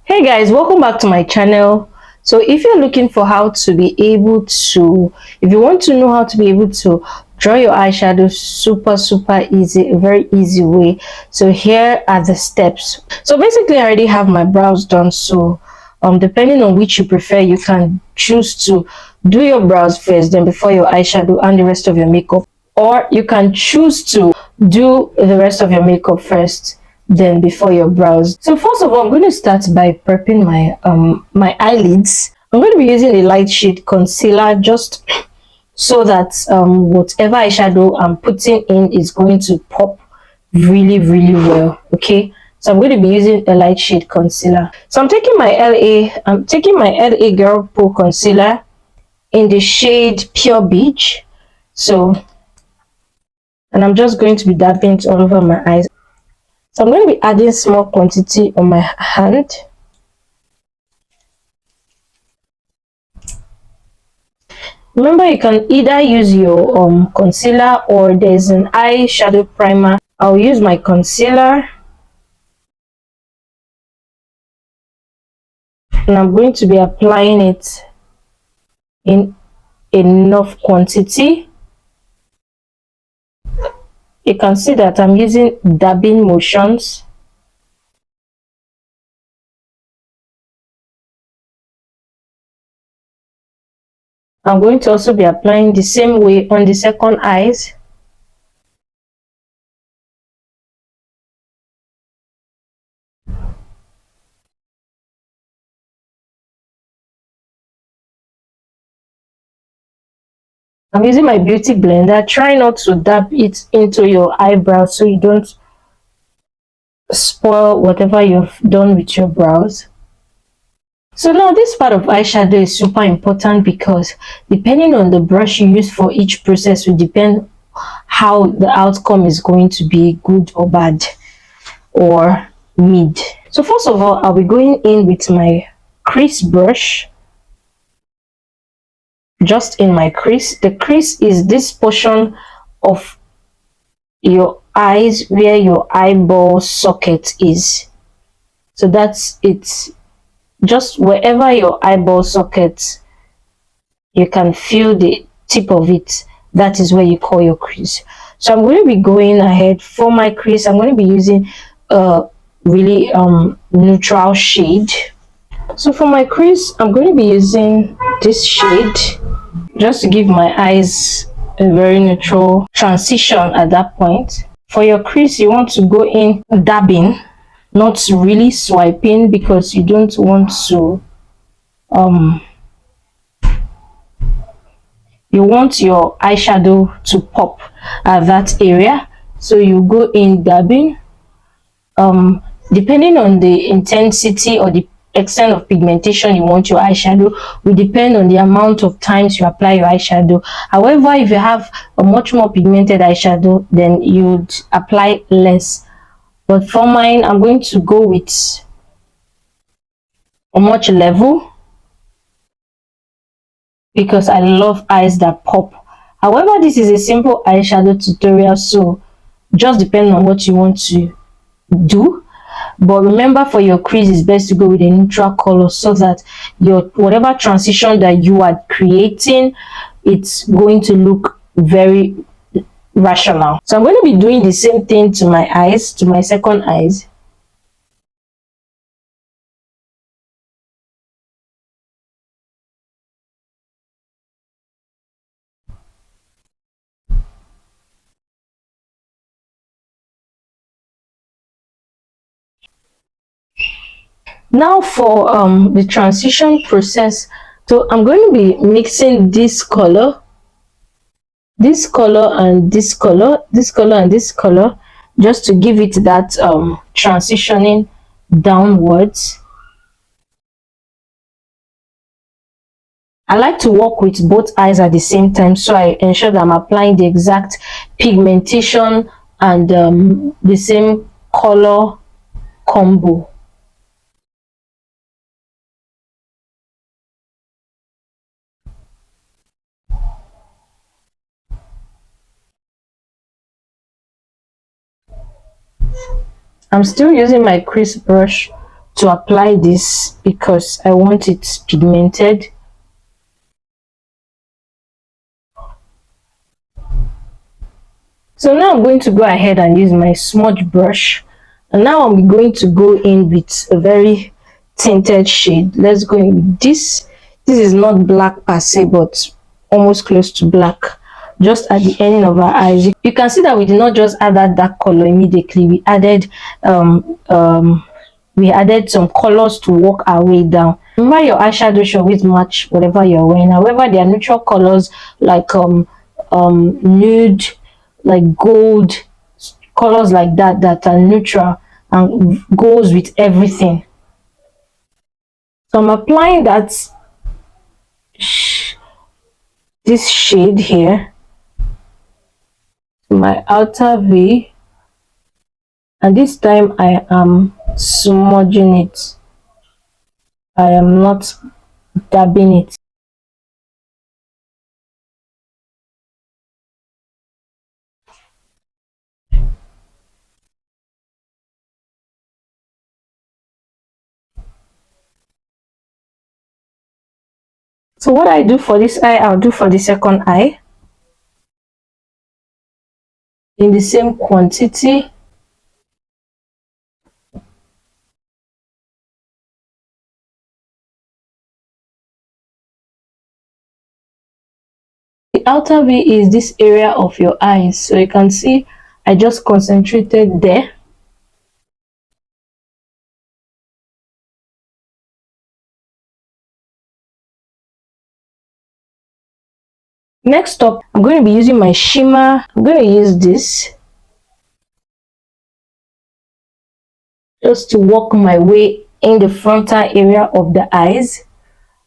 Hey guys, welcome back to my channel. So if you're looking for how to be able to, if you want to know how to be able to draw your eyeshadow super easy, a very easy way, so here are the steps. So basically I already have my brows done, so depending on which you prefer, you can choose to do your brows first, then before your eyeshadow and the rest of your makeup, or you can choose to do the rest of your makeup first then before your brows. So first of all, I'm going to start by prepping my eyelids. I'm going to be using a light shade concealer just so that whatever eyeshadow I'm putting in is going to pop really well. Okay, so I'm going to be using a light shade concealer. So I'm taking my LA Girl Pro concealer in the shade Pure Beach. So, and I'm just going to be dabbing it all over my eyes. So I'm going to be adding small quantity on my hand. Remember, you can either use your concealer, or there's an eyeshadow primer. I'll use my concealer. And I'm going to be applying it in enough quantity. You can see that I'm using dabbing motions. I'm going to also be applying the same way on the second eyes. I'm using my beauty blender. Try not to dab it into your eyebrows so you don't spoil whatever you've done with your brows. So now this part of eyeshadow is super important because depending on the brush you use for each process will depend how the outcome is going to be, good or bad or mid. So first of all, I'll be going in with my crease brush, just in my crease. The crease is this portion of your eyes where your eyeball socket is. So that's it. Just wherever your eyeball socket, you can feel the tip of it. That is where you call your crease. So I'm going to be going ahead for my crease. I'm going to be using a really neutral shade. So for my crease, I'm going to be using this shade just to give my eyes a very neutral transition at that point. For your crease, you want to go in dabbing, not really swiping, because you don't want to you want your eyeshadow to pop at that area, so you go in dabbing. Depending on the intensity or the extent of pigmentation you want your eyeshadow will depend on the amount of times you apply your eyeshadow. However, if you have a much more pigmented eyeshadow, then you'd apply less. But for mine, I'm going to go with a much level because I love eyes that pop. However, this is a simple eyeshadow tutorial, so just depend on what you want to do. But remember, for your crease, it's best to go with a neutral color so that your whatever transition that you are creating, it's going to look very rational. So I'm going to be doing the same thing to my eyes, to my second eyes. Now for the transition process, so I'm going to be mixing this color and this color, and this color, just to give it that transitioning downwards. I like to work with both eyes at the same time, so I ensure that I'm applying the exact pigmentation and the same color combo. I'm still using my crease brush to apply this because I want it pigmented. So now I'm going to go ahead and use my smudge brush, and now I'm going to go in with a very tinted shade. Let's go in with this. This is not black per se, but almost close to black, just at the end of our eyes. You can see that we did not just add that dark color immediately. We added some colors to work our way down. Remember, your eyeshadow should always match whatever you're wearing. However, they are neutral colors like nude, like gold, colors like that that are neutral and goes with everything. So I'm applying this shade here to my outer V, and this time I am smudging it. I am not dabbing it. So what I do for this eye, I'll do for the second eye in the same quantity. The outer V is this area of your eyes, so you can see I just concentrated there. Next up, I'm going to be using my shimmer. I'm going to use this just to work my way in the frontal area of the eyes.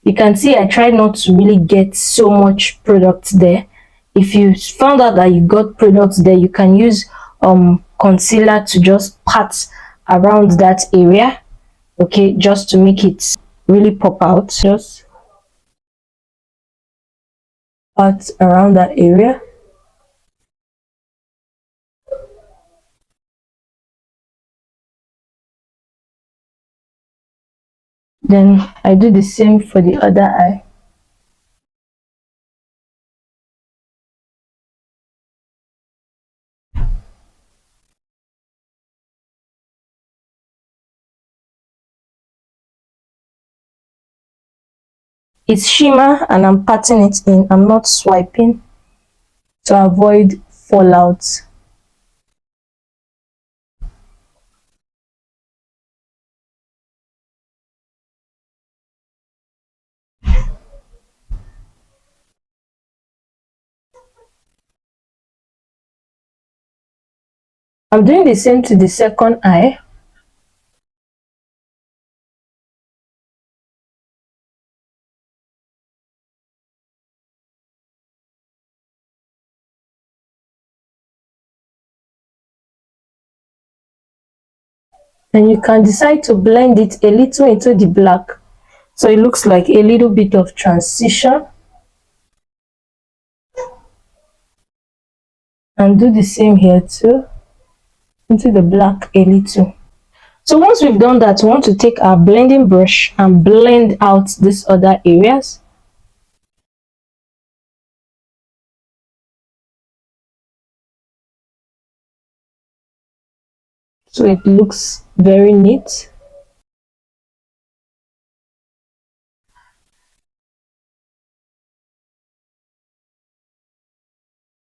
You can see I tried not to really get so much product there. If you found out that you got products there, you can use concealer to just pat around that area, okay, just to make it really pop out. Just pat around that area. Then I do the same for the other eye. It's shimmer and I'm patting it in. I'm not swiping to avoid fallout. I'm doing the same to the second eye. And you can decide to blend it a little into the black, so it looks like a little bit of transition. And do the same here too, into the black a little. So once we've done that, we want to take our blending brush and blend out these other areas. So it looks very neat.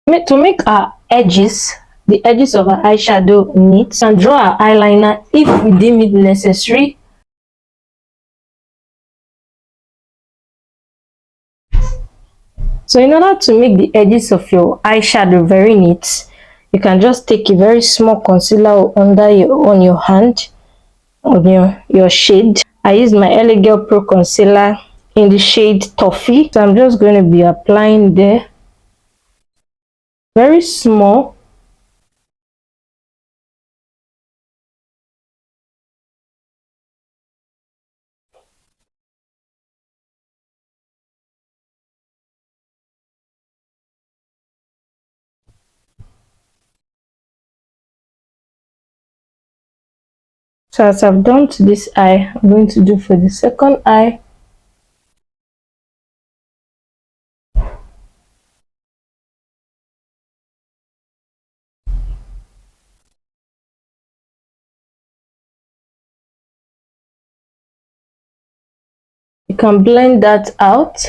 To make our edges, the edges of our eyeshadow neat, and draw our eyeliner if we deem it necessary. So in order to make the edges of your eyeshadow very neat, you can just take a very small concealer on your hand, on your shade. I use my LA Girl Pro concealer in the shade Toffee. So I'm just going to be applying there, very small. So as I've done to this eye, I'm going to do for the second eye. You can blend that out.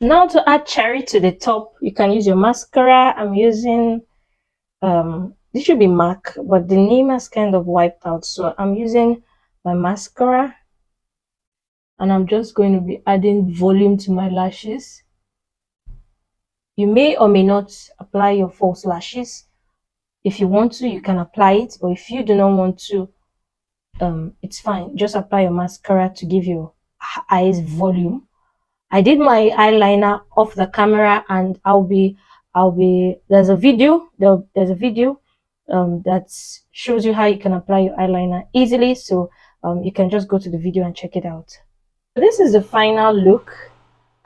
Now to add cherry to the top, you can use your mascara. I'm using this should be MAC, but the name has kind of wiped out, so I'm using my mascara, and I'm just going to be adding volume to my lashes. You may or may not apply your false lashes. If you want to, you can apply it, or if you do not want to, it's fine. Just apply your mascara to give your eyes volume. I did my eyeliner off the camera, and there's a video that shows you how you can apply your eyeliner easily, so you can just go to the video and check it out. This is the final look,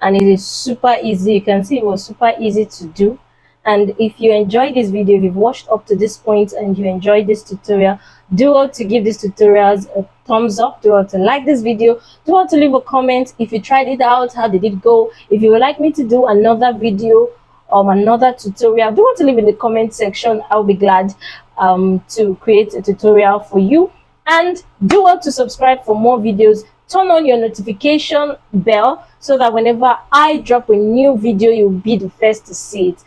and it is super easy. You can see it was super easy to do. And if you enjoyed this video, if you've watched up to this point and you enjoyed this tutorial, do want to give these tutorials a thumbs up, do want to like this video, do want to leave a comment if you tried it out, how did it go. If you would like me to do another video or another tutorial, do want to leave in the comment section. I'll be glad to create a tutorial for you. And do want to subscribe for more videos. Turn on your notification bell so that whenever I drop a new video, you'll be the first to see it.